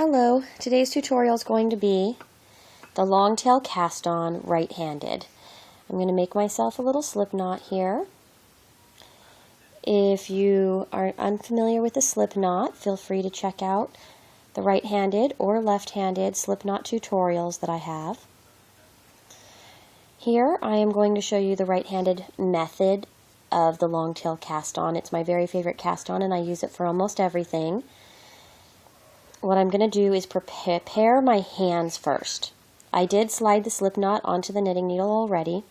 Hello, today's tutorial is going to be the long tail cast on right-handed. I'm going to make myself a little slip knot here. If you are unfamiliar with the slip knot, feel free to check out the right-handed or left-handed slip knot tutorials that I have. Here I am going to show you the right-handed method of the long tail cast on. It's my very favorite cast on and I use it for almost everything. What I'm going to do is prepare my hands first. I did slide the slip knot onto the knitting needle already,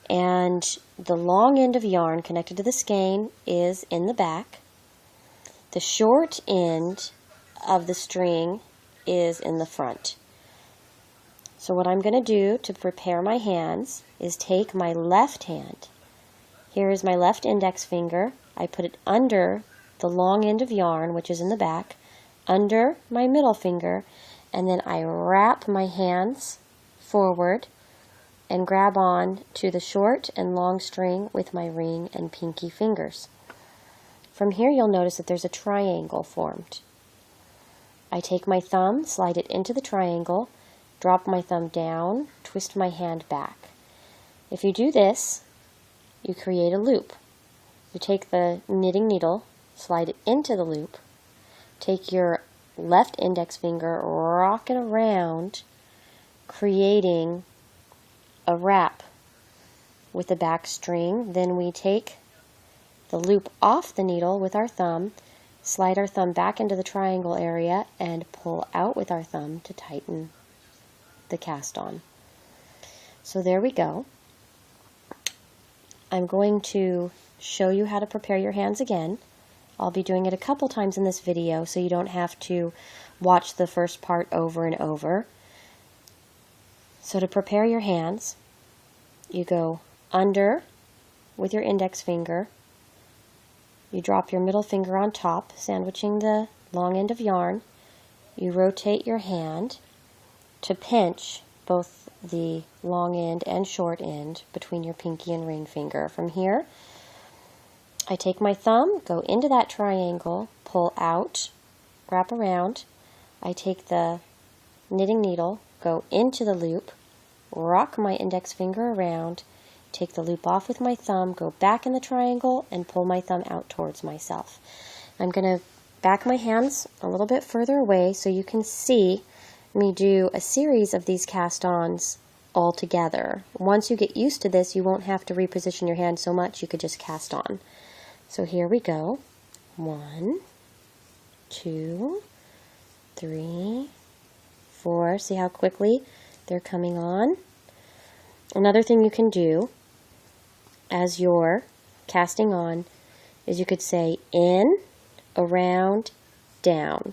and the long end of yarn connected to the skein is in the back. The short end of the string is in the front. So what I'm going to do to prepare my hands is take my left hand. Here is my left index finger. I put it under the long end of yarn, which is in the back, under my middle finger, and then I wrap my hands forward and grab on to the short and long string with my ring and pinky fingers. From here you'll notice that there's a triangle formed. I take my thumb, slide it into the triangle, drop my thumb down, twist my hand back. If you do this, you create a loop. You take the knitting needle, slide it into the loop, take your left index finger, rock it around, creating a wrap with the back string. Then we take the loop off the needle with our thumb, slide our thumb back into the triangle area, and pull out with our thumb to tighten the cast on. So there we go. I'm going to show you how to prepare your hands again. I'll be doing it a couple times in this video so you don't have to watch the first part over and over. So to prepare your hands, you go under with your index finger, you drop your middle finger on top, sandwiching the long end of yarn, you rotate your hand to pinch both the long end and short end between your pinky and ring finger. From here, I take my thumb, go into that triangle, pull out, wrap around. I take the knitting needle, go into the loop, rock my index finger around, take the loop off with my thumb, go back in the triangle, and pull my thumb out towards myself. I'm going to back my hands a little bit further away so you can see me do a series of these cast-ons all together. Once you get used to this, you won't have to reposition your hand so much, you could just cast on. So here we go. 1, 2, 3, 4. See how quickly they're coming on? Another thing you can do as you're casting on is you could say in, around, down.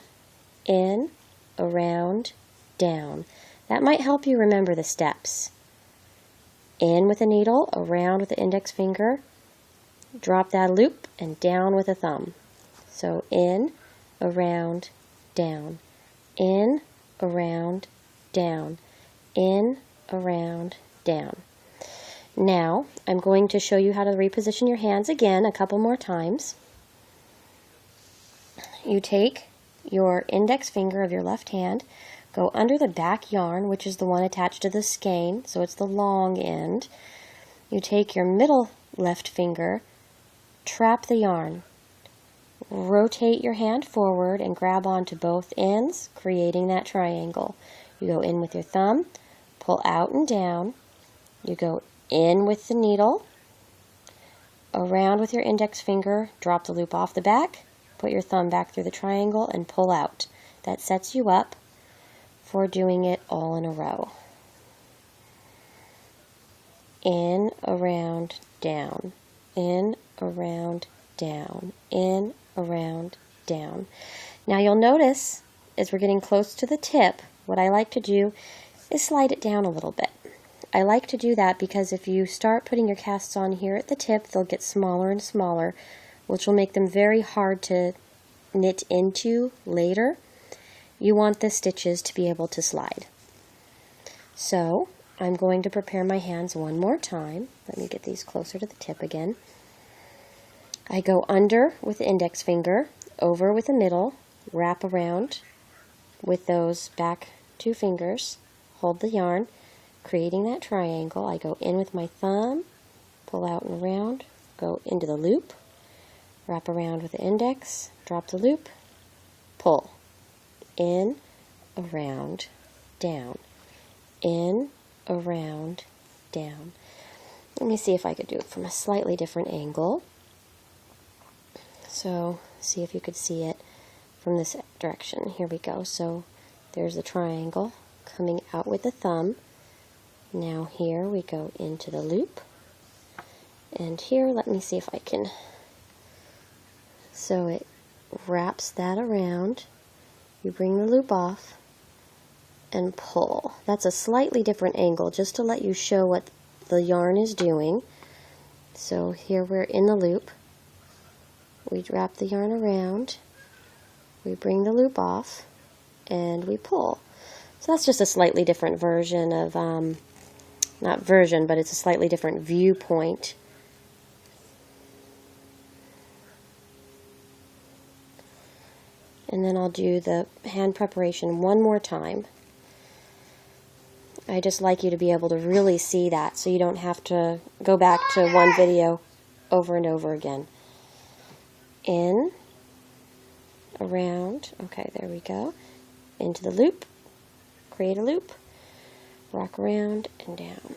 In, around, down. That might help you remember the steps. In with a needle, around with the index finger, drop that loop, and down with a thumb. So in, around, down. In, around, down. In, around, down. Now, I'm going to show you how to reposition your hands again a couple more times. You take your index finger of your left hand, go under the back yarn, which is the one attached to the skein, so it's the long end. You take your middle left finger, trap the yarn, rotate your hand forward and grab onto both ends, creating that triangle. You go in with your thumb, pull out and down, you go in with the needle, around with your index finger, drop the loop off the back, put your thumb back through the triangle and pull out. That sets you up for doing it all in a row. In, around, down. In, around, down. In, around, down. Now you'll notice as we're getting close to the tip, what I like to do is slide it down a little bit. I like to do that because if you start putting your casts on here at the tip, they'll get smaller and smaller, which will make them very hard to knit into later. You want the stitches to be able to slide. So I'm going to prepare my hands one more time. Let me get these closer to the tip again. I go under with the index finger, over with the middle, wrap around, with those back 2 fingers, hold the yarn, creating that triangle. I go in with my thumb, pull out and around, go into the loop, wrap around with the index, drop the loop, pull, in, around, down, in, around, down. Let me see if I could do it from a slightly different angle. So, see if you could see it from this direction. Here we go. So, there's the triangle coming out with the thumb. Now here we go into the loop. And here, let me see if I can. So it wraps that around. You bring the loop off and pull. That's a slightly different angle just to let you show what the yarn is doing. So here we're in the loop. We wrap the yarn around. We bring the loop off and we pull. So that's just a slightly different version of, not version, but it's a slightly different viewpoint. And then I'll do the hand preparation one more time. I just like you to be able to really see that so you don't have to go back to one video over and over again. In, around, okay, there we go, into the loop, create a loop, rock around and down.